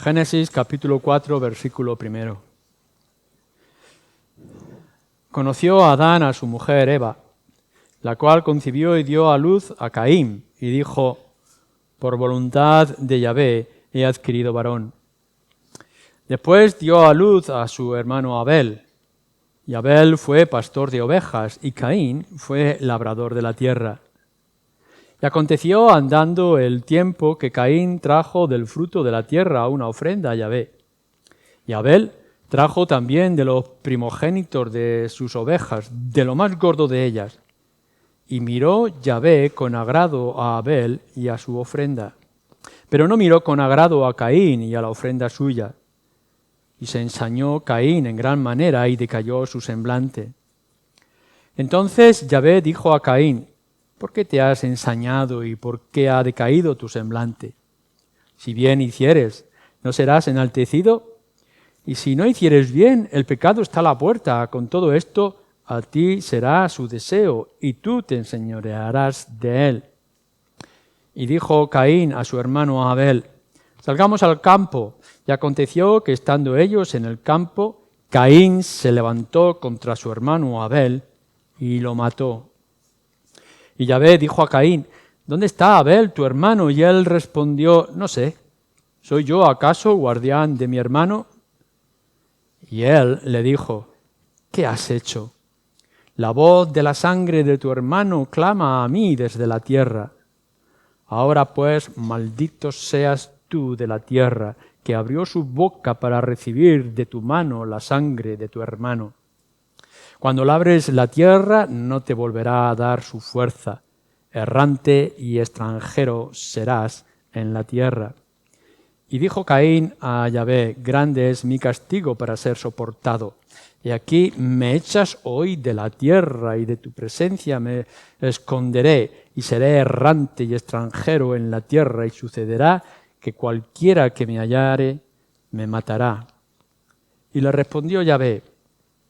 Génesis capítulo 4, versículo 1. Conoció Adán a su mujer Eva, la cual concibió y dio a luz a Caín, y dijo: por voluntad de Yahvé he adquirido varón. Después dio a luz a su hermano Abel, y Abel fue pastor de ovejas, y Caín fue labrador de la tierra. Y aconteció andando el tiempo que Caín trajo del fruto de la tierra una ofrenda a Yahvé. Y Abel trajo también de los primogénitos de sus ovejas, de lo más gordo de ellas. Y miró Yahvé con agrado a Abel y a su ofrenda, pero no miró con agrado a Caín y a la ofrenda suya. Y se ensañó Caín en gran manera y decayó su semblante. Entonces Yahvé dijo a Caín: ¿por qué te has ensañado y por qué ha decaído tu semblante? Si bien hicieres, ¿no serás enaltecido? Y si no hicieres bien, el pecado está a la puerta. Con todo esto, a ti será su deseo, y tú te enseñorearás de él. Y dijo Caín a su hermano Abel: salgamos al campo. Y aconteció que estando ellos en el campo, Caín se levantó contra su hermano Abel y lo mató. Y Yahvé dijo a Caín: ¿dónde está Abel, tu hermano? Y él respondió: no sé, ¿soy yo acaso guardián de mi hermano? Y él le dijo: ¿qué has hecho? La voz de la sangre de tu hermano clama a mí desde la tierra. Ahora pues, maldito seas tú de la tierra, que abrió su boca para recibir de tu mano la sangre de tu hermano. Cuando labres la tierra, no te volverá a dar su fuerza. Errante y extranjero serás en la tierra. Y dijo Caín a Yahvé: grande es mi castigo para ser soportado. Y aquí me echas hoy de la tierra, y de tu presencia me esconderé, y seré errante y extranjero en la tierra, y sucederá que cualquiera que me hallare me matará. Y le respondió Yahvé: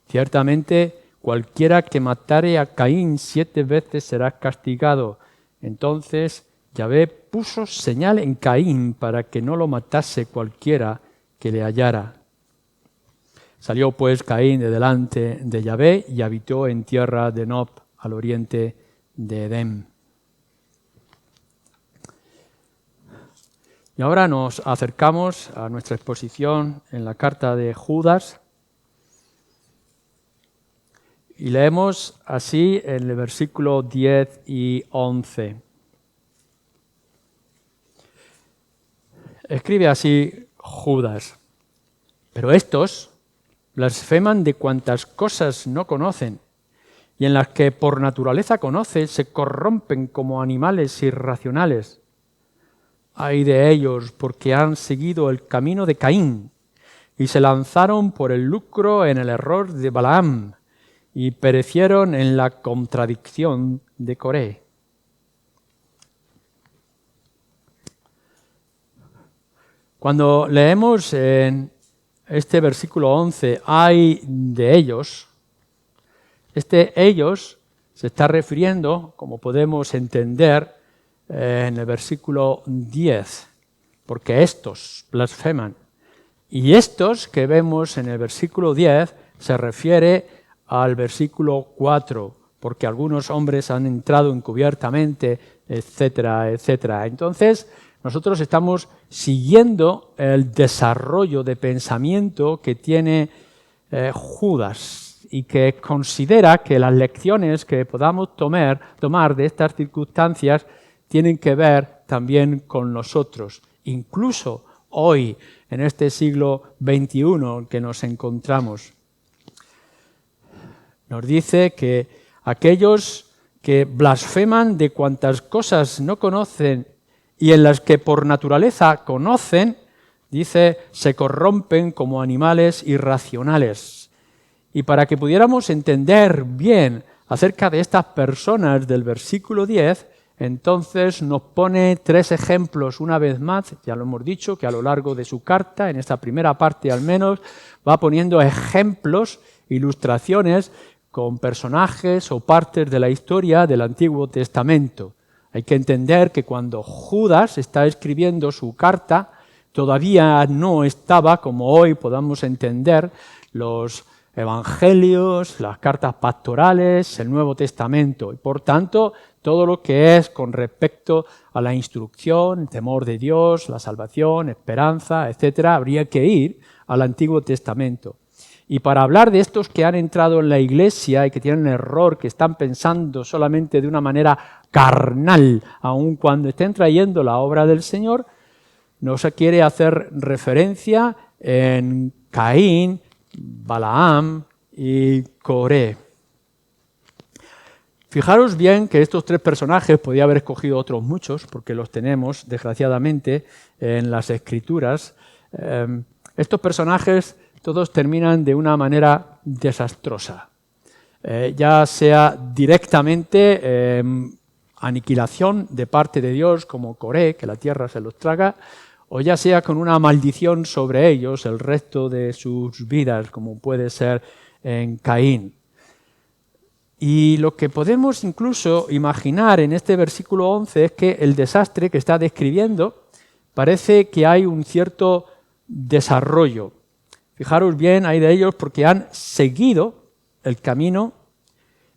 ciertamente cualquiera que matare a Caín 7 veces será castigado. Entonces Yahvé puso señal en Caín para que no lo matase cualquiera que le hallara. Salió pues Caín de delante de Yahvé y habitó en tierra de Nob, al oriente de Edén. Y ahora nos acercamos a nuestra exposición en la carta de Judas y leemos así en el versículo 10 y 11. Escribe así Judas: pero estos blasfeman de cuantas cosas no conocen, y en las que por naturaleza conocen se corrompen como animales irracionales. Ay de ellos, porque han seguido el camino de Caín, y se lanzaron por el lucro en el error de Balaam, y perecieron en la contradicción de Coré. Cuando leemos en este versículo 11, ay de ellos, ellos se está refiriendo, como podemos entender, en el versículo 10, porque estos blasfeman. Y estos que vemos en el versículo 10 se refiere al versículo 4, porque algunos hombres han entrado encubiertamente, etcétera, etcétera. Entonces, nosotros estamos siguiendo el desarrollo de pensamiento que tiene Judas, y que considera que las lecciones que podamos tomar de estas circunstancias tienen que ver también con nosotros, incluso hoy, en este siglo XXI en que nos encontramos. Nos dice que aquellos que blasfeman de cuantas cosas no conocen y en las que por naturaleza conocen, dice, se corrompen como animales irracionales. Y para que pudiéramos entender bien acerca de estas personas del versículo 10, entonces nos pone 3 ejemplos una vez más. Ya lo hemos dicho, que a lo largo de su carta, en esta primera parte al menos, va poniendo ejemplos, ilustraciones con personajes o partes de la historia del Antiguo Testamento. Hay que entender que cuando Judas está escribiendo su carta, todavía no estaba, como hoy podamos entender, los evangelios, las cartas pastorales, el Nuevo Testamento. Y por tanto, todo lo que es con respecto a la instrucción, el temor de Dios, la salvación, esperanza, etcétera, habría que ir al Antiguo Testamento. Y para hablar de estos que han entrado en la Iglesia y que tienen error, que están pensando solamente de una manera carnal, aun cuando estén trayendo la obra del Señor, nos quiere hacer referencia en Caín, Balaam y Coré. Fijaros bien que estos tres personajes, podía haber escogido otros muchos, porque los tenemos, desgraciadamente, en las Escrituras. Estos personajes todos terminan de una manera desastrosa, ya sea directamente aniquilación de parte de Dios, como Coré, que la tierra se los traga, o ya sea con una maldición sobre ellos el resto de sus vidas, como puede ser en Caín. Y lo que podemos incluso imaginar en este versículo 11 es que el desastre que está describiendo parece que hay un cierto desarrollo. Fijaros bien, hay de ellos porque han seguido el camino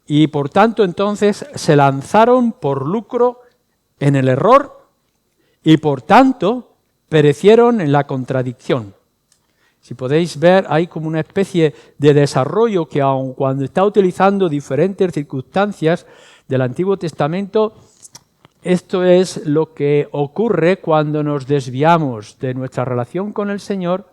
y por tanto entonces se lanzaron por lucro en el error y por tanto perecieron en la contradicción. Si podéis ver, hay como una especie de desarrollo que aun cuando está utilizando diferentes circunstancias del Antiguo Testamento, esto es lo que ocurre cuando nos desviamos de nuestra relación con el Señor,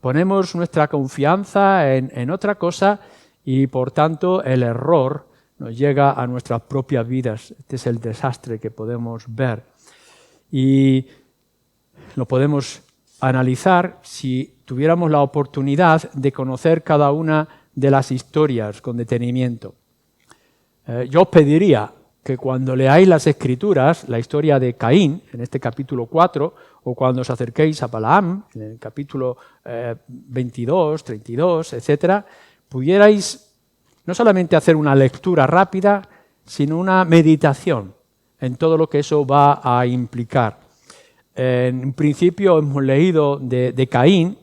ponemos nuestra confianza en otra cosa y por tanto el error nos llega a nuestras propias vidas. Este es el desastre que podemos ver. Y lo podemos analizar si tuviéramos la oportunidad de conocer cada una de las historias con detenimiento. Yo os pediría que cuando leáis las Escrituras, la historia de Caín, en este capítulo 4, o cuando os acerquéis a Balaam, en el capítulo 22, 32, etcétera, pudierais no solamente hacer una lectura rápida, sino una meditación en todo lo que eso va a implicar. En principio hemos leído de Caín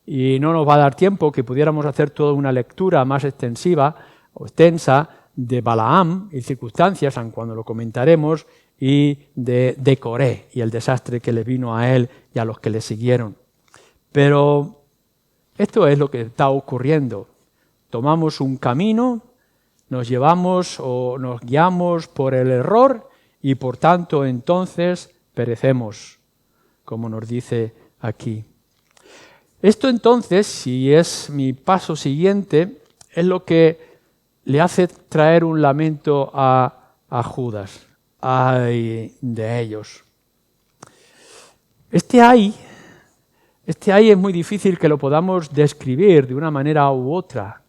y no nos va a dar tiempo que pudiéramos hacer toda una lectura más extensiva o extensa de Balaam y circunstancias, aun cuando lo comentaremos, y de Coré y el desastre que le vino a él y a los que le siguieron. Pero esto es lo que está ocurriendo. Tomamos un camino, nos llevamos o nos guiamos por el error y por tanto entonces perecemos, como nos dice aquí. Esto entonces, si es mi paso siguiente, es lo que le hace traer un lamento a Judas. Ay de ellos. Este ay es muy difícil que lo podamos describir de una manera u otra,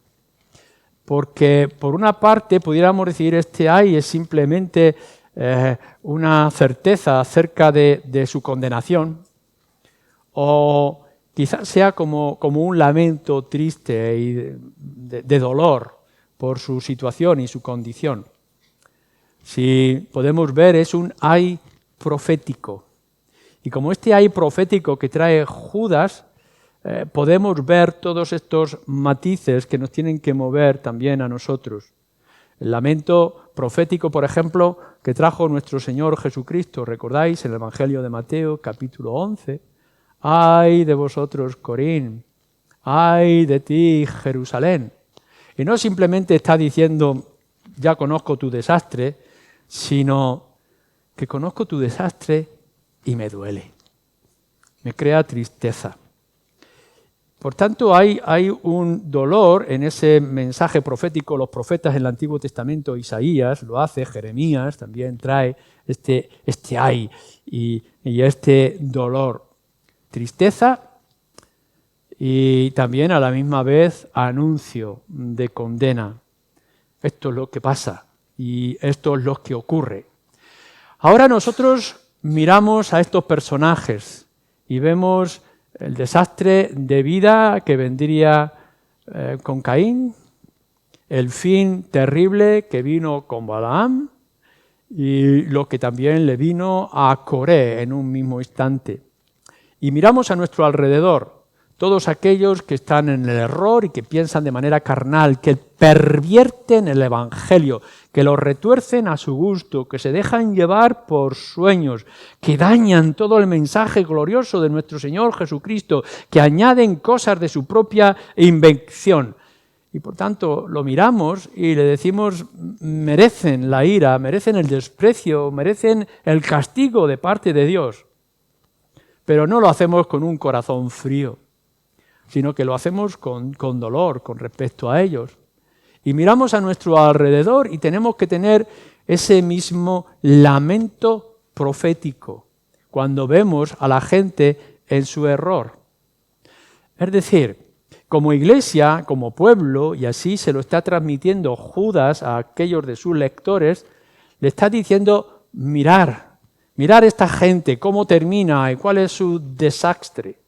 porque por una parte pudiéramos decir este ay es simplemente una certeza acerca de su condenación, o quizás sea como un lamento triste y de dolor por su situación y su condición. Si podemos ver, es un ay profético. Y como este ay profético que trae Judas, podemos ver todos estos matices que nos tienen que mover también a nosotros. El lamento profético, por ejemplo, que trajo nuestro Señor Jesucristo, ¿recordáis? En el Evangelio de Mateo, capítulo 11. ¡Ay de vosotros, Corín! ¡Ay de ti, Jerusalén! Y no simplemente está diciendo, ya conozco tu desastre, sino que conozco tu desastre y me duele. Me crea tristeza. Por tanto, hay un dolor en ese mensaje profético. Los profetas en el Antiguo Testamento, Isaías lo hace, Jeremías también trae este ay y este dolor. Tristeza y también a la misma vez anuncio de condena. Esto es lo que pasa y esto es lo que ocurre. Ahora nosotros miramos a estos personajes y vemos el desastre de vida que vendría con Caín, el fin terrible que vino con Balaam y lo que también le vino a Coré en un mismo instante. y miramos a nuestro alrededor, todos aquellos que están en el error y que piensan de manera carnal, que pervierten el Evangelio, que lo retuercen a su gusto, que se dejan llevar por sueños, que dañan todo el mensaje glorioso de nuestro Señor Jesucristo, que añaden cosas de su propia invención. Y por tanto lo miramos y le decimos, merecen la ira, merecen el desprecio, merecen el castigo de parte de Dios. Pero no lo hacemos con un corazón frío, sino que lo hacemos con dolor con respecto a ellos. Y miramos a nuestro alrededor y tenemos que tener ese mismo lamento profético cuando vemos a la gente en su error. Es decir, como iglesia, como pueblo, y así se lo está transmitiendo Judas a aquellos de sus lectores, le está diciendo, mirar esta gente, cómo termina y cuál es su desastre.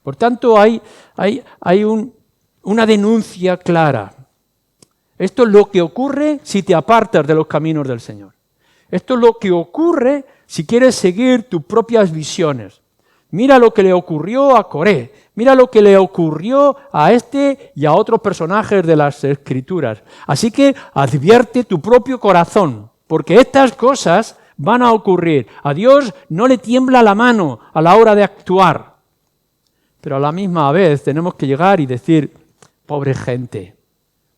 Por tanto, hay una denuncia clara. Esto es lo que ocurre si te apartas de los caminos del Señor. Esto es lo que ocurre si quieres seguir tus propias visiones. Mira lo que le ocurrió a Coré. Mira lo que le ocurrió a este y a otros personajes de las Escrituras. Así que advierte tu propio corazón, porque estas cosas van a ocurrir. A Dios no le tiembla la mano a la hora de actuar. Pero a la misma vez tenemos que llegar y decir, pobre gente,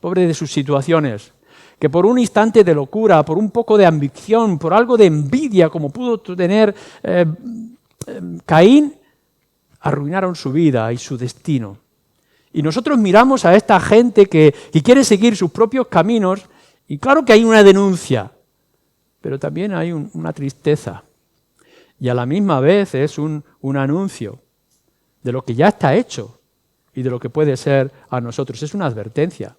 pobre de sus situaciones, que por un instante de locura, por un poco de ambición, por algo de envidia como pudo tener Caín, arruinaron su vida y su destino. Y nosotros miramos a esta gente que quiere seguir sus propios caminos y claro que hay una denuncia, pero también hay una tristeza. Y a la misma vez es un anuncio de lo que ya está hecho y de lo que puede ser a nosotros. Es una advertencia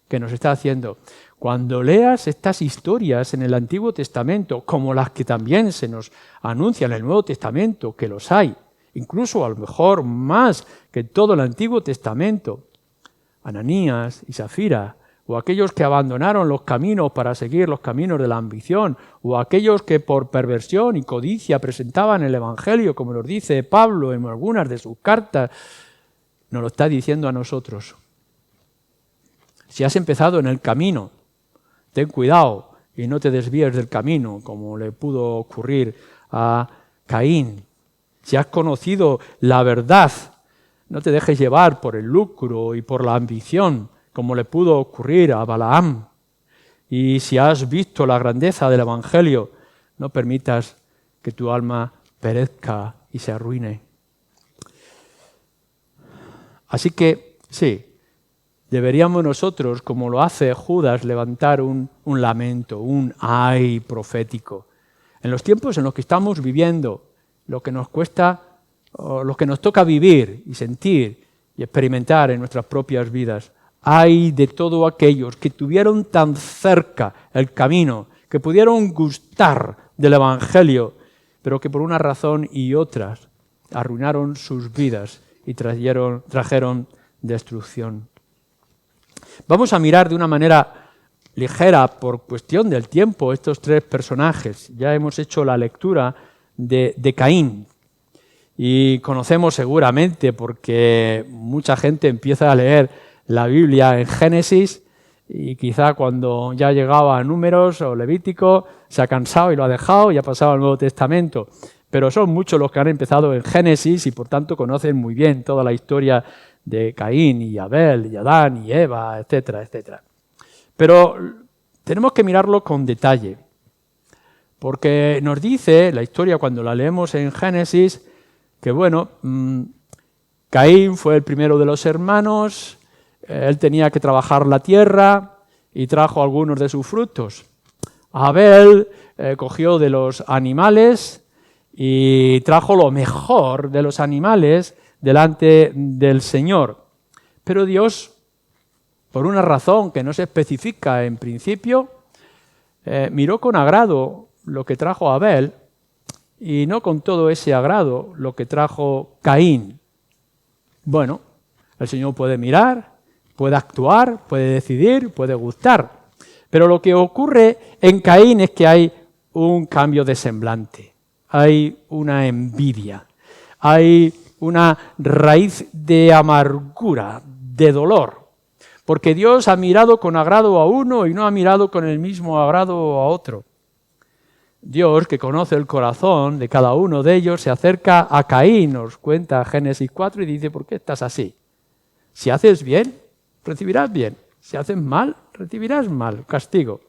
que nos está haciendo. Cuando leas estas historias en el Antiguo Testamento, como las que también se nos anuncian en el Nuevo Testamento, que los hay, incluso a lo mejor más que todo el Antiguo Testamento, Ananías y Safira, o aquellos que abandonaron los caminos para seguir los caminos de la ambición, o aquellos que por perversión y codicia presentaban el Evangelio, como nos dice Pablo en algunas de sus cartas, nos lo está diciendo a nosotros. Si has empezado en el camino, ten cuidado y no te desvíes del camino, como le pudo ocurrir a Caín. Si has conocido la verdad, no te dejes llevar por el lucro y por la ambición, como le pudo ocurrir a Balaam. Y si has visto la grandeza del Evangelio, no permitas que tu alma perezca y se arruine. Así que, sí, deberíamos nosotros, como lo hace Judas, levantar un lamento, un ay profético. En los tiempos en los que estamos viviendo, lo que nos cuesta, o lo que nos toca vivir y sentir y experimentar en nuestras propias vidas, ay de todos aquellos que tuvieron tan cerca el camino, que pudieron gustar del Evangelio, pero que por una razón y otras arruinaron sus vidas y trajeron destrucción. Vamos a mirar de una manera ligera, por cuestión del tiempo, estos tres personajes. Ya hemos hecho la lectura de Caín y conocemos seguramente, porque mucha gente empieza a leer la Biblia en Génesis y quizá cuando ya llegaba a Números o Levítico se ha cansado y lo ha dejado y ha pasado al Nuevo Testamento. Pero son muchos los que han empezado en Génesis y por tanto conocen muy bien toda la historia de Caín y Abel y Adán y Eva, etcétera, etcétera. Pero tenemos que mirarlo con detalle, porque nos dice la historia cuando la leemos en Génesis que bueno, Caín fue el primero de los hermanos. Él tenía que trabajar la tierra y trajo algunos de sus frutos. Abel cogió de los animales y trajo lo mejor de los animales delante del Señor. Pero Dios, por una razón que no se especifica en principio, miró con agrado lo que trajo Abel y no con todo ese agrado lo que trajo Caín. Bueno, el Señor puede mirar, puede actuar, puede decidir, puede gustar. Pero lo que ocurre en Caín es que hay un cambio de semblante, hay una envidia, hay una raíz de amargura, de dolor. Porque Dios ha mirado con agrado a uno y no ha mirado con el mismo agrado a otro. Dios, que conoce el corazón de cada uno de ellos, se acerca a Caín, nos cuenta Génesis 4, y dice: ¿por qué estás así? Si haces bien, recibirás bien. Si haces mal, recibirás mal, castigo.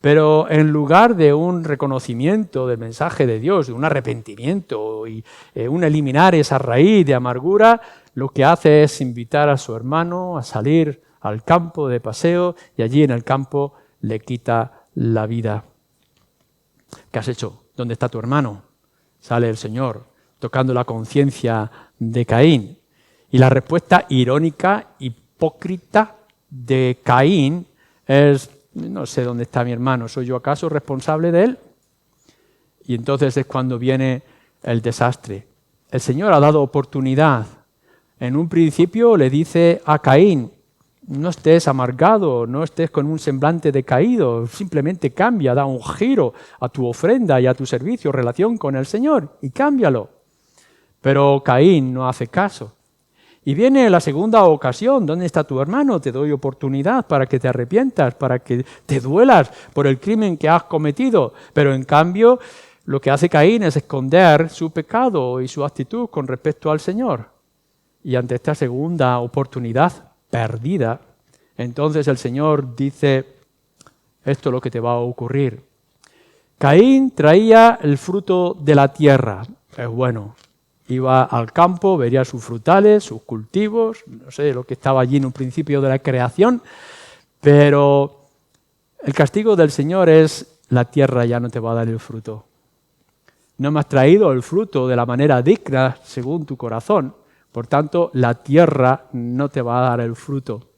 Pero en lugar de un reconocimiento del mensaje de Dios, de un arrepentimiento y un eliminar esa raíz de amargura, lo que hace es invitar a su hermano a salir al campo de paseo y allí en el campo le quita la vida. ¿Qué has hecho? ¿Dónde está tu hermano? Sale el Señor tocando la conciencia de Caín. Y la respuesta irónica, hipócrita de Caín es: no sé dónde está mi hermano, ¿soy yo acaso responsable de él? Y entonces es cuando viene el desastre. El Señor ha dado oportunidad. En un principio le dice a Caín: no estés amargado, no estés con un semblante decaído, simplemente cambia, da un giro a tu ofrenda y a tu servicio, relación con el Señor, y cámbialo. Pero Caín no hace caso. Y viene la segunda ocasión: ¿dónde está tu hermano? Te doy oportunidad para que te arrepientas, para que te duelas por el crimen que has cometido. Pero en cambio, lo que hace Caín es esconder su pecado y su actitud con respecto al Señor. Y ante esta segunda oportunidad perdida, entonces el Señor dice: esto es lo que te va a ocurrir. Caín traía el fruto de la tierra. Es bueno. Iba al campo, vería sus frutales, sus cultivos, no sé, lo que estaba allí en un principio de la creación, pero el castigo del Señor es: la tierra ya no te va a dar el fruto. No me has traído el fruto de la manera digna según tu corazón, por tanto, la tierra no te va a dar el fruto.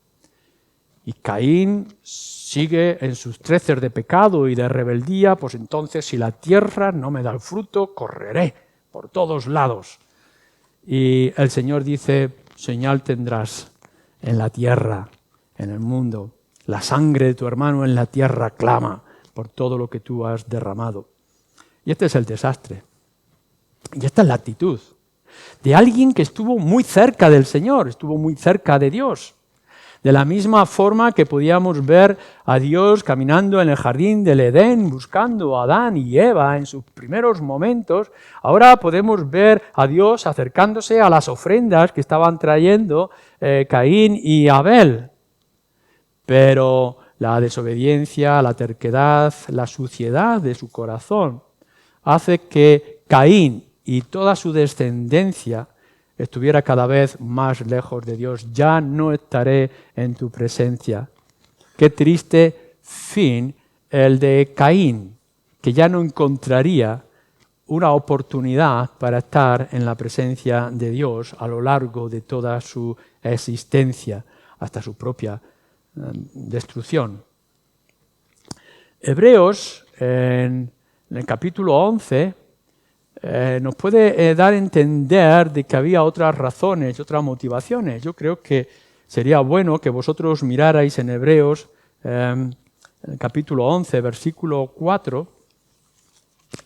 Y Caín sigue en sus treces de pecado y de rebeldía: pues entonces, si la tierra no me da el fruto, correré por todos lados. Y el Señor dice: señal tendrás en la tierra, en el mundo. La sangre de tu hermano en la tierra clama por todo lo que tú has derramado. Y este es el desastre. Y esta es la actitud de alguien que estuvo muy cerca del Señor, estuvo muy cerca de Dios. De la misma forma que podíamos ver a Dios caminando en el jardín del Edén, buscando a Adán y Eva en sus primeros momentos, ahora podemos ver a Dios acercándose a las ofrendas que estaban trayendo Caín y Abel. Pero la desobediencia, la terquedad, la suciedad de su corazón hace que Caín y toda su descendencia estuviera cada vez más lejos de Dios. Ya no estaré en tu presencia. Qué triste fin el de Caín, que ya no encontraría una oportunidad para estar en la presencia de Dios a lo largo de toda su existencia, hasta su propia destrucción. Hebreos, en el capítulo 11, nos puede dar a entender de que había otras razones, otras motivaciones. Yo creo que sería bueno que vosotros mirarais en Hebreos, en el capítulo 11, versículo 4,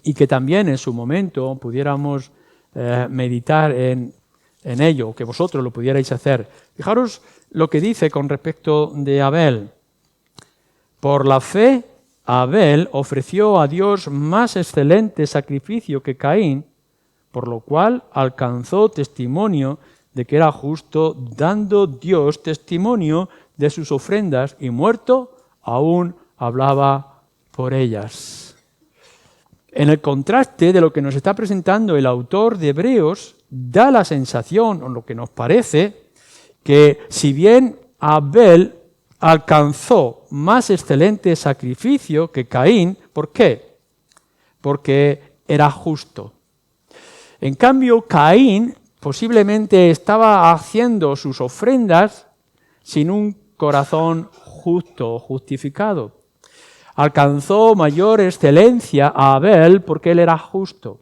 y que también en su momento pudiéramos meditar en ello, que vosotros lo pudierais hacer. Fijaros lo que dice con respecto de Abel. Por la fe, Abel ofreció a Dios más excelente sacrificio que Caín, por lo cual alcanzó testimonio de que era justo, dando Dios testimonio de sus ofrendas, y muerto aún hablaba por ellas. En el contraste de lo que nos está presentando el autor de Hebreos, da la sensación, o lo que nos parece, que si bien Abel alcanzó más excelente sacrificio que Caín, ¿por qué? Porque era justo. En cambio, Caín posiblemente estaba haciendo sus ofrendas sin un corazón justo, justificado. Alcanzó mayor excelencia a Abel porque él era justo.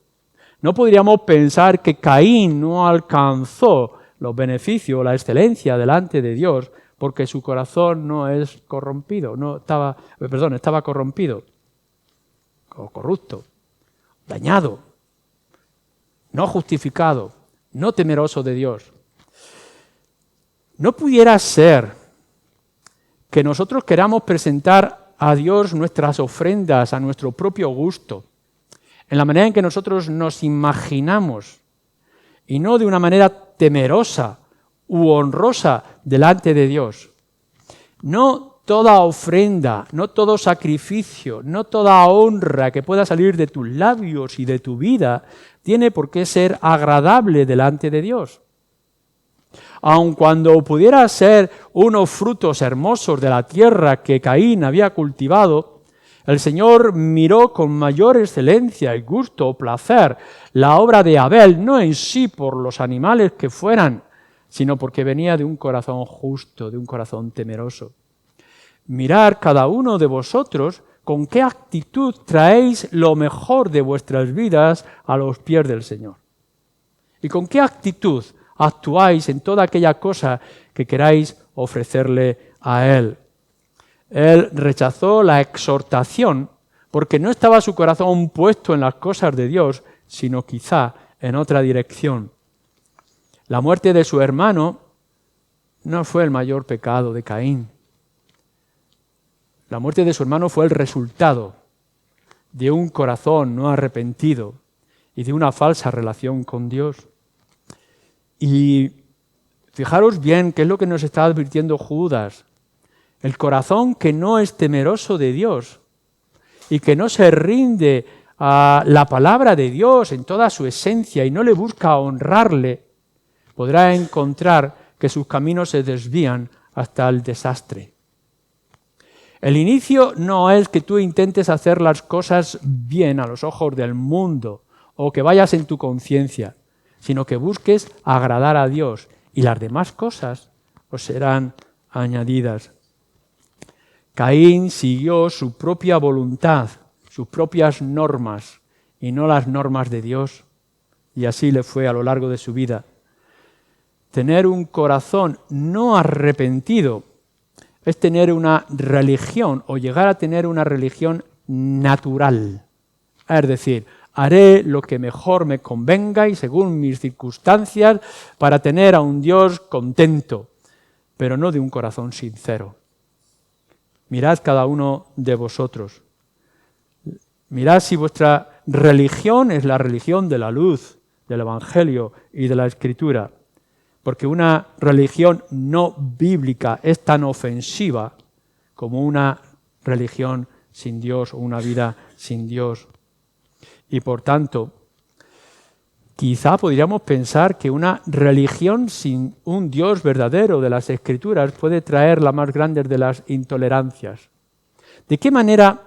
No podríamos pensar que Caín no alcanzó los beneficios, la excelencia delante de Dios porque su corazón no es corrompido, estaba corrompido, o corrupto, dañado, no justificado. no temeroso de Dios. No pudiera ser que nosotros queramos presentar a Dios nuestras ofrendas a nuestro propio gusto, en la manera en que nosotros nos imaginamos, y no de una manera temerosa u honrosa delante de Dios. No toda ofrenda, no todo sacrificio, no toda honra que pueda salir de tus labios y de tu vida tiene por qué ser agradable delante de Dios. Aun cuando pudiera ser unos frutos hermosos de la tierra que Caín había cultivado, el Señor miró con mayor excelencia y gusto o placer la obra de Abel, no en sí por los animales que fueran, sino porque venía de un corazón justo, de un corazón temeroso. Mirad cada uno de vosotros con qué actitud traéis lo mejor de vuestras vidas a los pies del Señor. Y con qué actitud actuáis en toda aquella cosa que queráis ofrecerle a Él. Él rechazó la exhortación porque no estaba su corazón puesto en las cosas de Dios, sino quizá en otra dirección. La muerte de su hermano no fue el mayor pecado de Caín. La muerte de su hermano fue el resultado de un corazón no arrepentido y de una falsa relación con Dios. Y fijaros bien qué es lo que nos está advirtiendo Judas. El corazón que no es temeroso de Dios y que no se rinde a la palabra de Dios en toda su esencia y no le busca honrarle, podrá encontrar que sus caminos se desvían hasta el desastre. El inicio no es que tú intentes hacer las cosas bien a los ojos del mundo o que vayas en tu conciencia, sino que busques agradar a Dios y las demás cosas os serán añadidas. Caín siguió su propia voluntad, sus propias normas y no las normas de Dios, y así le fue a lo largo de su vida. Tener un corazón no arrepentido es tener una religión o llegar a tener una religión natural, es decir, haré lo que mejor me convenga y según mis circunstancias para tener a un Dios contento, pero no de un corazón sincero. Mirad cada uno de vosotros. Mirad si vuestra religión es la religión de la luz, del Evangelio y de la Escritura. Porque una religión no bíblica es tan ofensiva como una religión sin Dios o una vida sin Dios. Y por tanto, quizá podríamos pensar que una religión sin un Dios verdadero de las Escrituras puede traer la más grande de las intolerancias. ¿De qué manera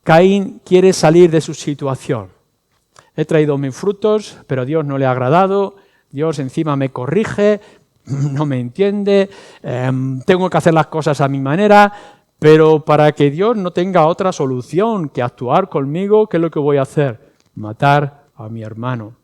Caín quiere salir de su situación? He traído mis frutos, pero Dios no le ha agradado, Dios encima me corrige, no me entiende, tengo que hacer las cosas a mi manera, pero para que Dios no tenga otra solución que actuar conmigo, ¿qué es lo que voy a hacer? Matar a mi hermano.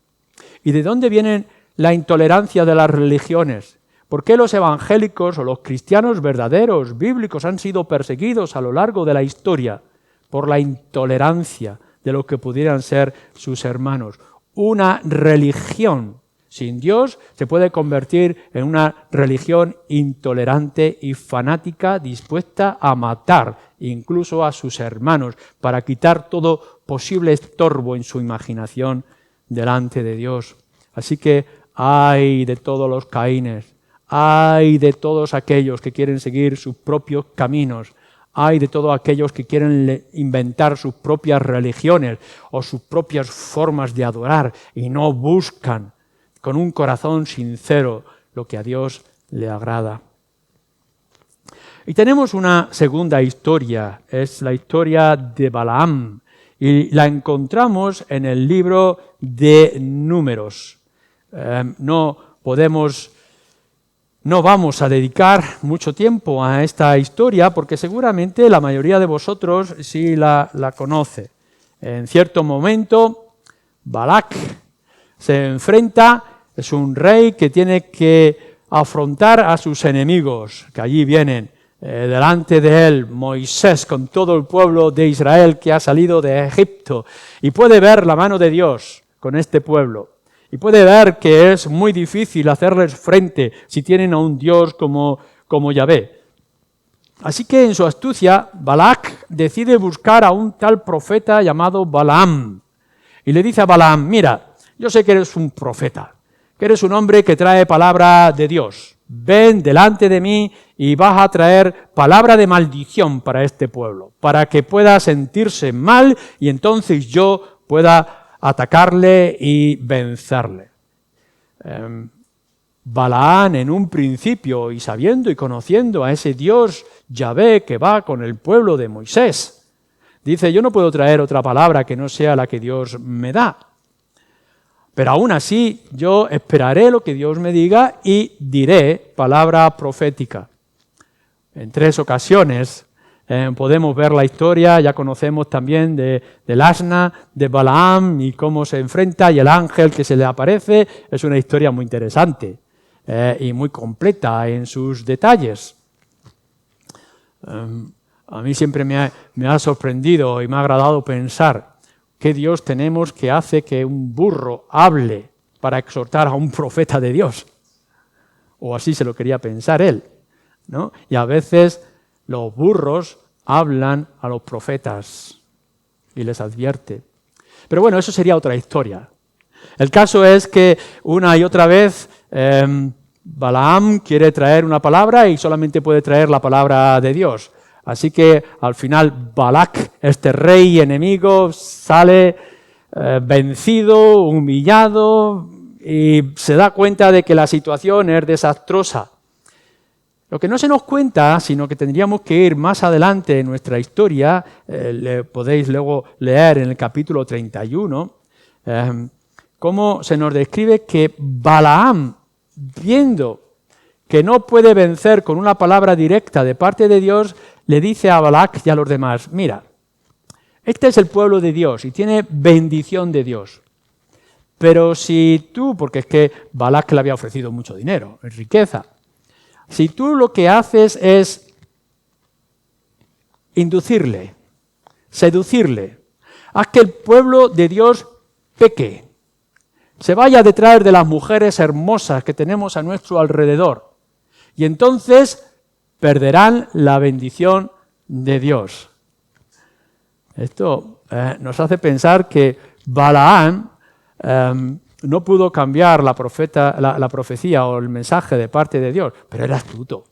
¿Y de dónde viene la intolerancia de las religiones? ¿Por qué los evangélicos o los cristianos verdaderos, bíblicos, han sido perseguidos a lo largo de la historia? Por la intolerancia de lo que pudieran ser sus hermanos. Una religión sin Dios se puede convertir en una religión intolerante y fanática, dispuesta a matar incluso a sus hermanos para quitar todo posible estorbo en su imaginación delante de Dios. Así que ay de todos los Caínes, ay de todos aquellos que quieren seguir sus propios caminos, ay de todos aquellos que quieren inventar sus propias religiones o sus propias formas de adorar y no buscan con un corazón sincero lo que a Dios le agrada. Y tenemos una segunda historia, es la historia de Balaam, y la encontramos en el libro de Números. No vamos a dedicar mucho tiempo a esta historia porque seguramente la mayoría de vosotros sí la conoce. En cierto momento, Balac se enfrenta, es un rey que tiene que afrontar a sus enemigos, que allí vienen delante de él Moisés con todo el pueblo de Israel que ha salido de Egipto y puede ver la mano de Dios con este pueblo. Y puede ver que es muy difícil hacerles frente si tienen a un Dios como Yahvé. Así que en su astucia, Balac decide buscar a un tal profeta llamado Balaam. Y le dice a Balaam, mira, yo sé que eres un profeta, que eres un hombre que trae palabra de Dios. Ven delante de mí y vas a traer palabra de maldición para este pueblo, para que pueda sentirse mal y entonces yo pueda atacarle y vencerle. Balaam, en un principio, y sabiendo y conociendo a ese Dios Yahvé que va con el pueblo de Moisés, dice, yo no puedo traer otra palabra que no sea la que Dios me da. Pero aún así, yo esperaré lo que Dios me diga y diré palabra profética. En 3 ocasiones podemos ver la historia, ya conocemos también del asna de Balaam y cómo se enfrenta y el ángel que se le aparece. Es una historia muy interesante y muy completa en sus detalles. A mí siempre me ha sorprendido y me ha agradado pensar qué Dios tenemos que hace que un burro hable para exhortar a un profeta de Dios. O así se lo quería pensar él, ¿no? Y a veces los burros hablan a los profetas y les advierte. Pero bueno, eso sería otra historia. El caso es que una y otra vez Balaam quiere traer una palabra y solamente puede traer la palabra de Dios. Así que al final Balac, este rey enemigo, sale vencido, humillado y se da cuenta de que la situación es desastrosa. Lo que no se nos cuenta, sino que tendríamos que ir más adelante en nuestra historia, podéis luego leer en el capítulo 31, cómo se nos describe que Balaam, viendo que no puede vencer con una palabra directa de parte de Dios, le dice a Balac y a los demás, mira, este es el pueblo de Dios y tiene bendición de Dios. Pero si tú, porque es que Balac le había ofrecido mucho dinero, riqueza, si tú lo que haces es inducirle, seducirle, haz que el pueblo de Dios peque, se vaya detrás de las mujeres hermosas que tenemos a nuestro alrededor, y entonces perderán la bendición de Dios. Esto nos hace pensar que Balaam no pudo cambiar la profecía o el mensaje de parte de Dios, pero era astuto,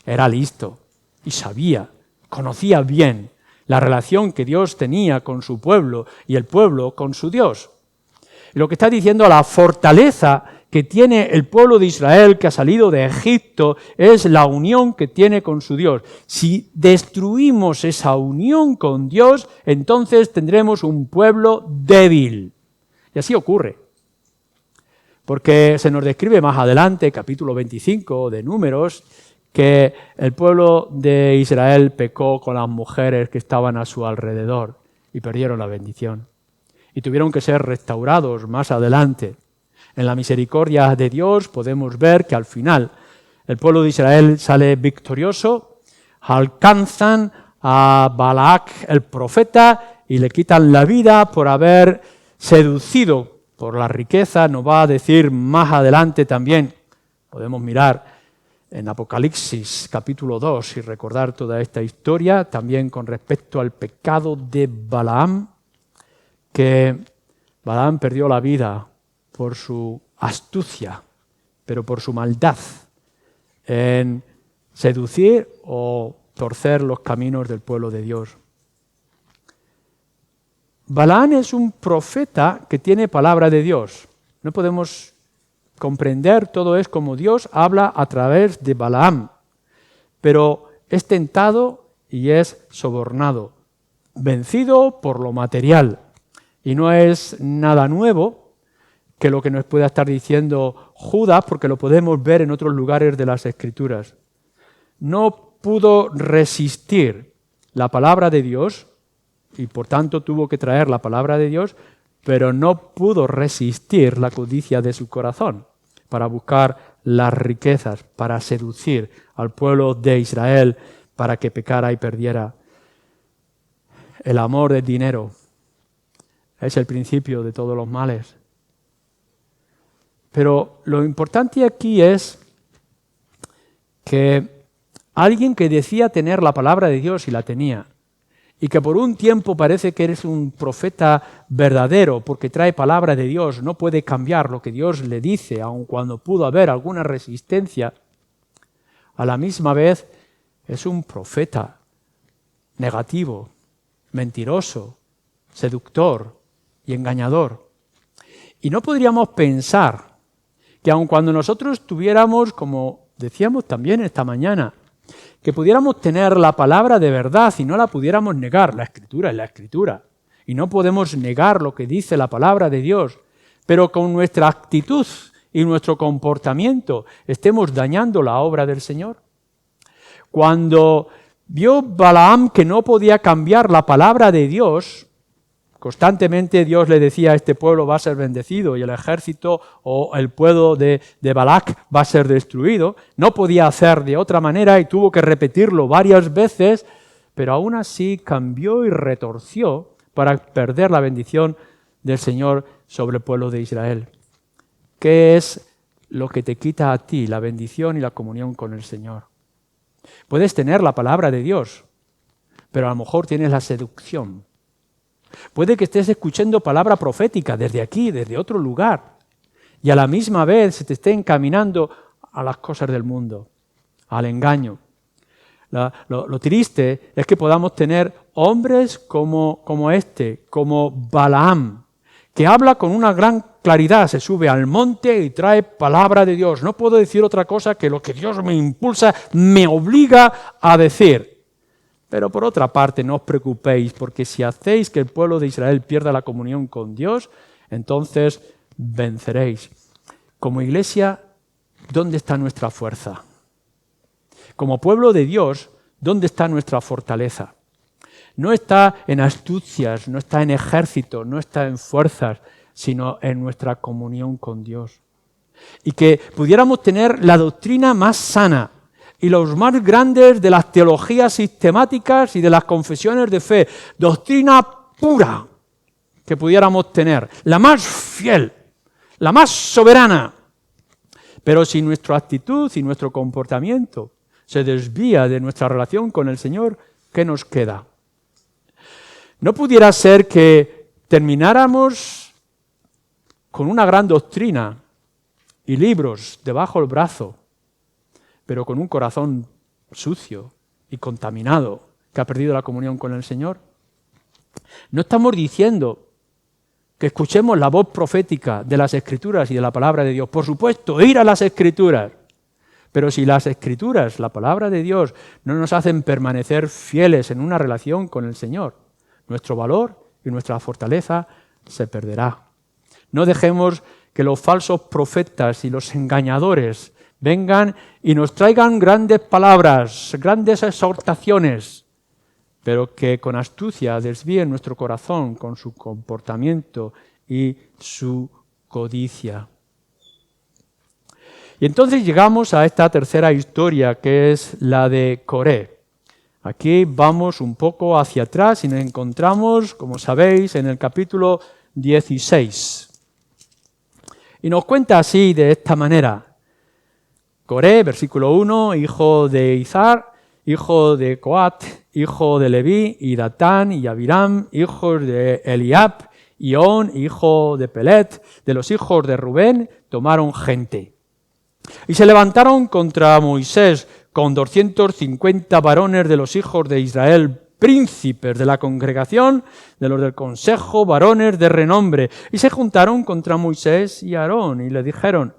era listo y sabía, conocía bien la relación que Dios tenía con su pueblo y el pueblo con su Dios. Y lo que está diciendo, la fortaleza que tiene el pueblo de Israel que ha salido de Egipto es la unión que tiene con su Dios. Si destruimos esa unión con Dios, entonces tendremos un pueblo débil. Y así ocurre. Porque se nos describe más adelante, capítulo 25 de Números, que el pueblo de Israel pecó con las mujeres que estaban a su alrededor y perdieron la bendición. Y tuvieron que ser restaurados más adelante. En la misericordia de Dios podemos ver que al final el pueblo de Israel sale victorioso, alcanzan a Balac el profeta y le quitan la vida por haber seducido por la riqueza. Nos va a decir más adelante también, podemos mirar en Apocalipsis capítulo 2 y recordar toda esta historia, también con respecto al pecado de Balaam, que Balaam perdió la vida por su astucia, pero por su maldad en seducir o torcer los caminos del pueblo de Dios. Balaam es un profeta que tiene palabra de Dios. No podemos comprender, todo es como Dios habla a través de Balaam, pero es tentado y es sobornado, vencido por lo material. Y no es nada nuevo que lo que nos pueda estar diciendo Judas, porque lo podemos ver en otros lugares de las Escrituras. No pudo resistir la palabra de Dios y por tanto tuvo que traer la palabra de Dios, pero no pudo resistir la codicia de su corazón para buscar las riquezas, para seducir al pueblo de Israel para que pecara y perdiera. El amor del dinero es el principio de todos los males. Pero lo importante aquí es que alguien que decía tener la palabra de Dios y la tenía, y que por un tiempo parece que eres un profeta verdadero porque trae palabra de Dios, no puede cambiar lo que Dios le dice, aun cuando pudo haber alguna resistencia, a la misma vez es un profeta negativo, mentiroso, seductor y engañador. Y no podríamos pensar que aun cuando nosotros tuviéramos, como decíamos también esta mañana, que pudiéramos tener la palabra de verdad y no la pudiéramos negar. La Escritura es la Escritura. Y no podemos negar lo que dice la palabra de Dios. Pero con nuestra actitud y nuestro comportamiento estemos dañando la obra del Señor. Cuando vio Balaam que no podía cambiar la palabra de Dios, constantemente Dios le decía: este pueblo va a ser bendecido y el ejército o el pueblo de Balac va a ser destruido. No podía hacer de otra manera y tuvo que repetirlo varias veces, pero aún así cambió y retorció para perder la bendición del Señor sobre el pueblo de Israel. ¿Qué es lo que te quita a ti la bendición y la comunión con el Señor? Puedes tener la palabra de Dios, pero a lo mejor tienes la seducción. Puede que estés escuchando palabra profética desde aquí, desde otro lugar, y a la misma vez se te esté encaminando a las cosas del mundo, al engaño. Lo triste es que podamos tener hombres como este, como Balaam, que habla con una gran claridad, se sube al monte y trae palabra de Dios. No puedo decir otra cosa que lo que Dios me impulsa, me obliga a decir. Pero por otra parte, no os preocupéis, porque si hacéis que el pueblo de Israel pierda la comunión con Dios, entonces venceréis. Como iglesia, ¿dónde está nuestra fuerza? Como pueblo de Dios, ¿dónde está nuestra fortaleza? No está en astucias, no está en ejército, no está en fuerzas, sino en nuestra comunión con Dios. Y que pudiéramos tener la doctrina más sana y los más grandes de las teologías sistemáticas y de las confesiones de fe, doctrina pura que pudiéramos tener, la más fiel, la más soberana. Pero si nuestra actitud y nuestro comportamiento se desvía de nuestra relación con el Señor, ¿qué nos queda? ¿No pudiera ser que termináramos con una gran doctrina y libros debajo del brazo, pero con un corazón sucio y contaminado que ha perdido la comunión con el Señor? No estamos diciendo que escuchemos la voz profética de las Escrituras y de la palabra de Dios. Por supuesto, ir a las Escrituras. Pero si las Escrituras, la palabra de Dios, no nos hacen permanecer fieles en una relación con el Señor, nuestro valor y nuestra fortaleza se perderá. No dejemos que los falsos profetas y los engañadores vengan y nos traigan grandes palabras, grandes exhortaciones, pero que con astucia desvíen nuestro corazón con su comportamiento y su codicia. Y entonces llegamos a esta tercera historia, que es la de Coré. Aquí vamos un poco hacia atrás y nos encontramos, como sabéis, en el capítulo 16. Y nos cuenta así, de esta manera: Coré, versículo 1, hijo de Izar, hijo de Coat, hijo de Leví, y Datán y Abiram, hijos de Eliab, y On, hijo de Pelet, de los hijos de Rubén, tomaron gente. Y se levantaron contra Moisés con 250 varones de los hijos de Israel, príncipes de la congregación, de los del consejo, varones de renombre. Y se juntaron contra Moisés y Aarón y le dijeron: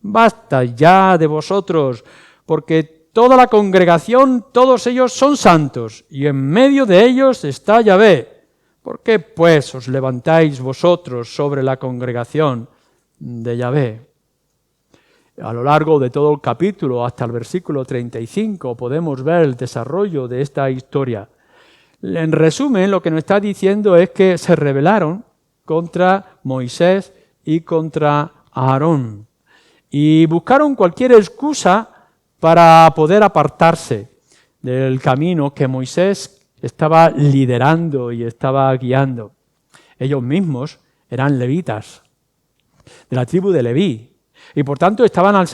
basta ya de vosotros, porque toda la congregación, todos ellos son santos, y en medio de ellos está Yahvé. ¿Por qué pues os levantáis vosotros sobre la congregación de Yahvé? A lo largo de todo el capítulo, hasta el versículo 35, podemos ver el desarrollo de esta historia. En resumen, lo que nos está diciendo es que se rebelaron contra Moisés y contra Aarón y buscaron cualquier excusa para poder apartarse del camino que Moisés estaba liderando y estaba guiando. Ellos mismos eran levitas, de la tribu de Leví, y por tanto estaban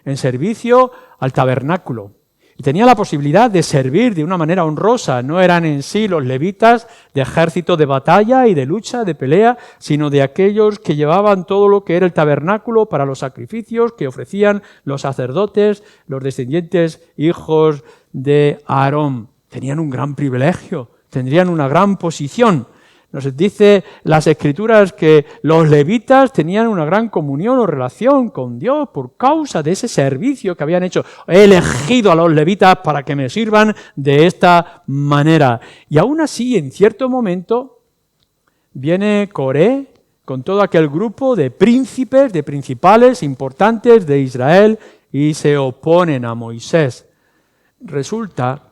en servicio al tabernáculo. Y tenían la posibilidad de servir de una manera honrosa. No eran en sí los levitas de ejército de batalla y de lucha, de pelea, sino de aquellos que llevaban todo lo que era el tabernáculo para los sacrificios que ofrecían los sacerdotes, los descendientes hijos de Aarón. Tenían un gran privilegio, tendrían una gran posición. Nos dice las Escrituras que los levitas tenían una gran comunión o relación con Dios por causa de ese servicio que habían hecho. He elegido a los levitas para que me sirvan de esta manera. Y aún así, en cierto momento, viene Coré con todo aquel grupo de príncipes, de principales importantes de Israel y se oponen a Moisés. Resulta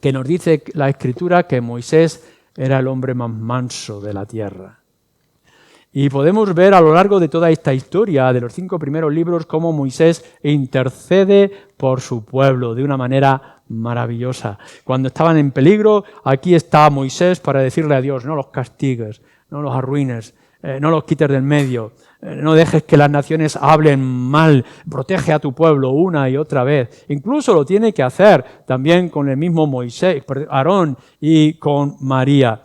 que nos dice la Escritura que Moisés era el hombre más manso de la tierra. Y podemos ver a lo largo de toda esta historia, de los 5 primeros libros, cómo Moisés intercede por su pueblo de una manera maravillosa. Cuando estaban en peligro, aquí está Moisés para decirle a Dios, no los castigues, no los arruines, no los quites del medio, no dejes que las naciones hablen mal, protege a tu pueblo una y otra vez. Incluso lo tiene que hacer también con el mismo Moisés, Aarón y con María.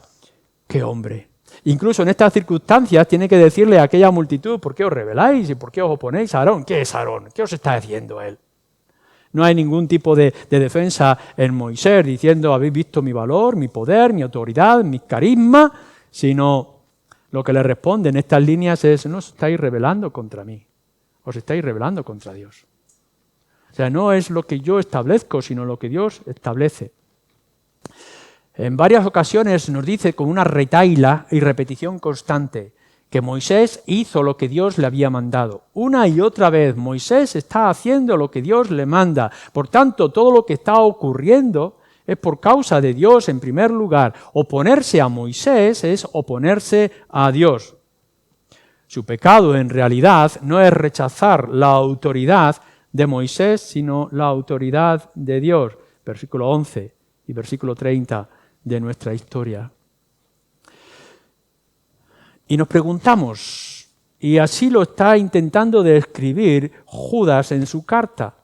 ¡Qué hombre! Incluso en estas circunstancias tiene que decirle a aquella multitud, ¿por qué os rebeláis y por qué os oponéis a Aarón? ¿Qué es Aarón? ¿Qué os está haciendo él? No hay ningún tipo de defensa en Moisés diciendo, habéis visto mi valor, mi poder, mi autoridad, mi carisma, sino lo que le responde en estas líneas es, no os estáis rebelando contra mí, os estáis rebelando contra Dios. O sea, no es lo que yo establezco, sino lo que Dios establece. En varias ocasiones nos dice con una retahíla y repetición constante que Moisés hizo lo que Dios le había mandado. Una y otra vez Moisés está haciendo lo que Dios le manda. Por tanto, todo lo que está ocurriendo es por causa de Dios en primer lugar. Oponerse a Moisés es oponerse a Dios. Su pecado en realidad no es rechazar la autoridad de Moisés, sino la autoridad de Dios. Versículo 11 y versículo 30 de nuestra historia. Y nos preguntamos, y así lo está intentando describir Judas en su carta,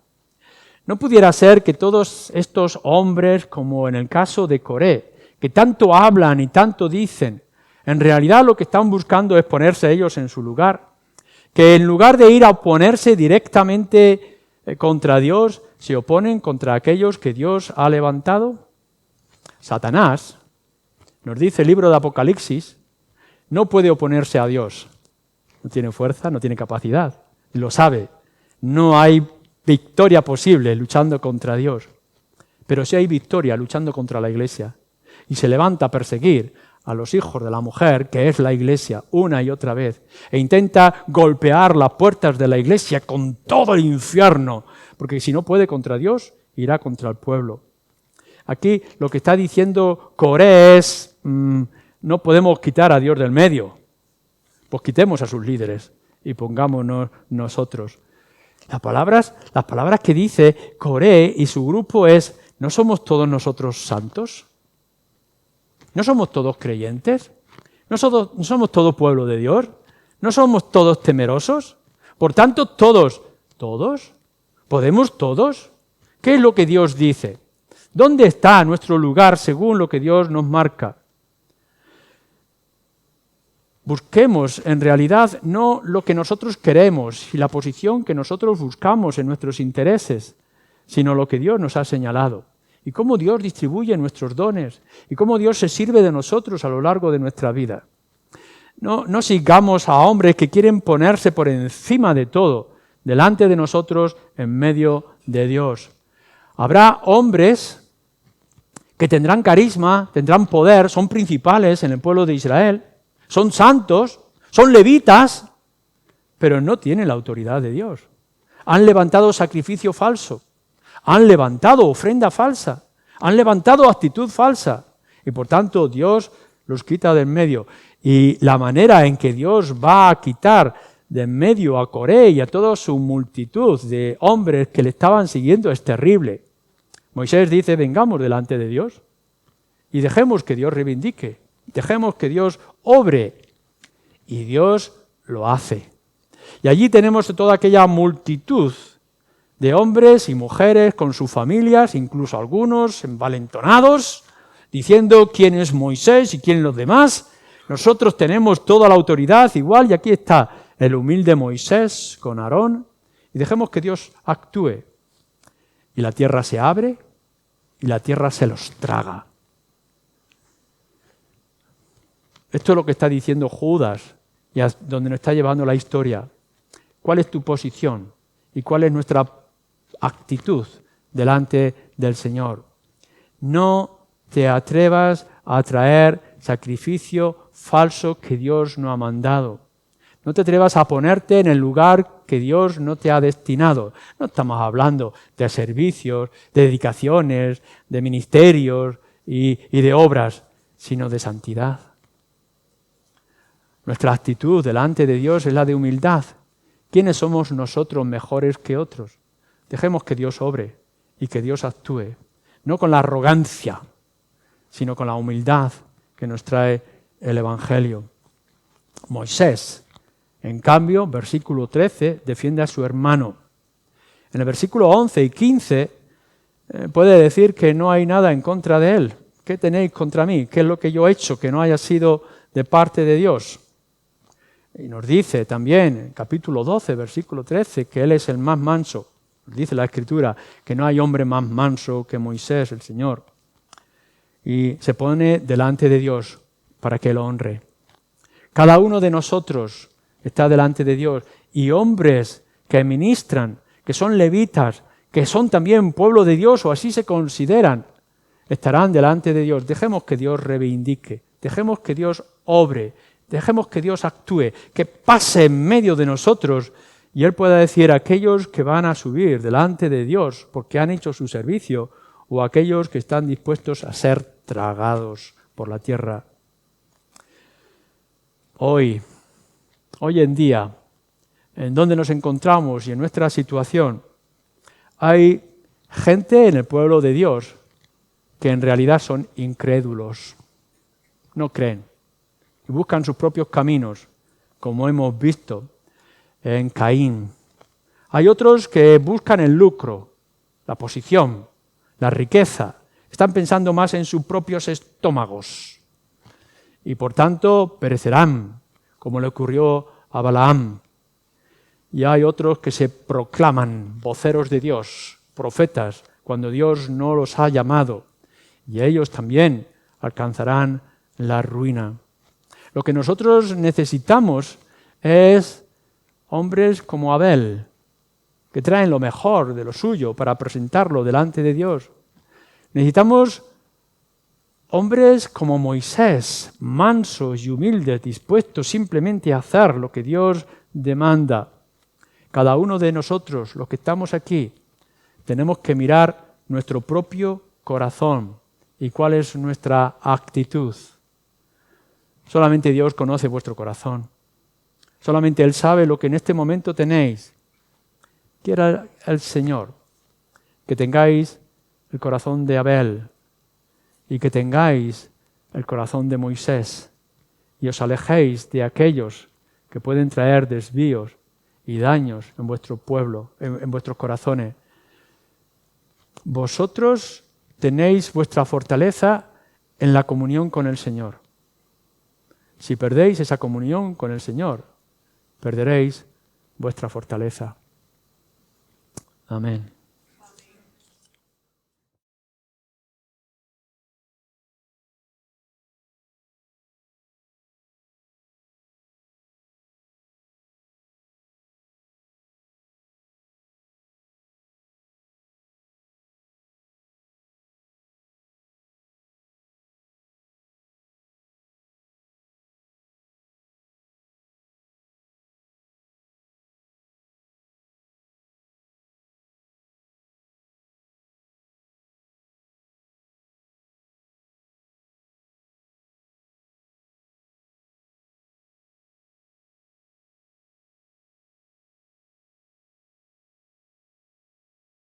¿no pudiera ser que todos estos hombres, como en el caso de Coré, que tanto hablan y tanto dicen, en realidad lo que están buscando es ponerse ellos en su lugar? Que en lugar de ir a oponerse directamente contra Dios, se oponen contra aquellos que Dios ha levantado. Satanás, nos dice el libro de Apocalipsis, no puede oponerse a Dios. No tiene fuerza, no tiene capacidad. Lo sabe. No hay victoria posible luchando contra Dios. Pero sí hay victoria luchando contra la Iglesia. Y se levanta a perseguir a los hijos de la mujer, que es la Iglesia, una y otra vez. E intenta golpear las puertas de la Iglesia con todo el infierno. Porque si no puede contra Dios, irá contra el pueblo. Aquí lo que está diciendo Coré es, no podemos quitar a Dios del medio. Pues quitemos a sus líderes y pongámonos nosotros. Las palabras que dice Coré y su grupo es, ¿no somos todos nosotros santos? ¿No somos todos creyentes? ¿No somos todos pueblo de Dios? ¿No somos todos temerosos? Por tanto, ¿todos? ¿Podemos todos? ¿Qué es lo que Dios dice? ¿Dónde está nuestro lugar según lo que Dios nos marca? Busquemos en realidad no lo que nosotros queremos y la posición que nosotros buscamos en nuestros intereses, sino lo que Dios nos ha señalado y cómo Dios distribuye nuestros dones y cómo Dios se sirve de nosotros a lo largo de nuestra vida. No sigamos a hombres que quieren ponerse por encima de todo, delante de nosotros, en medio de Dios. Habrá hombres que tendrán carisma, tendrán poder, son principales en el pueblo de Israel, son santos, son levitas, pero no tienen la autoridad de Dios. Han levantado sacrificio falso, han levantado ofrenda falsa, han levantado actitud falsa y por tanto Dios los quita de en medio. Y la manera en que Dios va a quitar de en medio a Coré y a toda su multitud de hombres que le estaban siguiendo es terrible. Moisés dice, vengamos delante de Dios y dejemos que Dios reivindique. Dejemos que Dios obre. Y Dios lo hace. Y allí tenemos toda aquella multitud de hombres y mujeres con sus familias, incluso algunos envalentonados, diciendo quién es Moisés y quién los demás. Nosotros tenemos toda la autoridad igual, y aquí está el humilde Moisés con Aarón, y dejemos que Dios actúe. Y la tierra se abre y la tierra se los traga. Esto es lo que está diciendo Judas y a donde nos está llevando la historia. ¿Cuál es tu posición y cuál es nuestra actitud delante del Señor? No te atrevas a traer sacrificio falso que Dios no ha mandado. No te atrevas a ponerte en el lugar que Dios no te ha destinado. No estamos hablando de servicios, de dedicaciones, de ministerios y de obras, sino de santidad. Nuestra actitud delante de Dios es la de humildad. ¿Quiénes somos nosotros mejores que otros? Dejemos que Dios obre y que Dios actúe, no con la arrogancia, sino con la humildad que nos trae el Evangelio. Moisés, en cambio, versículo 13, defiende a su hermano. En el versículo 11 y 15 puede decir que no hay nada en contra de él. ¿Qué tenéis contra mí? ¿Qué es lo que yo he hecho que no haya sido de parte de Dios? Y nos dice también en capítulo 12, versículo 13, que él es el más manso. Nos dice la Escritura que no hay hombre más manso que Moisés, el Señor. Y se pone delante de Dios para que lo honre. Cada uno de nosotros está delante de Dios. Y hombres que ministran, que son levitas, que son también pueblo de Dios o así se consideran, estarán delante de Dios. Dejemos que Dios reivindique, dejemos que Dios obre, dejemos que Dios actúe, que pase en medio de nosotros y Él pueda decir a aquellos que van a subir delante de Dios porque han hecho su servicio o a aquellos que están dispuestos a ser tragados por la tierra. Hoy en día, en donde nos encontramos y en nuestra situación, hay gente en el pueblo de Dios que en realidad son incrédulos, no creen y buscan sus propios caminos, como hemos visto en Caín. Hay otros que buscan el lucro, la posición, la riqueza, están pensando más en sus propios estómagos y por tanto perecerán, como le ocurrió a Balaam. Y hay otros que se proclaman voceros de Dios, profetas, cuando Dios no los ha llamado, y ellos también alcanzarán la ruina. Lo que nosotros necesitamos es hombres como Abel, que traen lo mejor de lo suyo para presentarlo delante de Dios. Necesitamos hombres como Moisés, mansos y humildes, dispuestos simplemente a hacer lo que Dios demanda. Cada uno de nosotros, los que estamos aquí, tenemos que mirar nuestro propio corazón y cuál es nuestra actitud. Solamente Dios conoce vuestro corazón. Solamente Él sabe lo que en este momento tenéis. Quiera el Señor que tengáis el corazón de Abel y que tengáis el corazón de Moisés y os alejéis de aquellos que pueden traer desvíos y daños en vuestro pueblo, en vuestros corazones. Vosotros tenéis vuestra fortaleza en la comunión con el Señor. Si perdéis esa comunión con el Señor, perderéis vuestra fortaleza. Amén.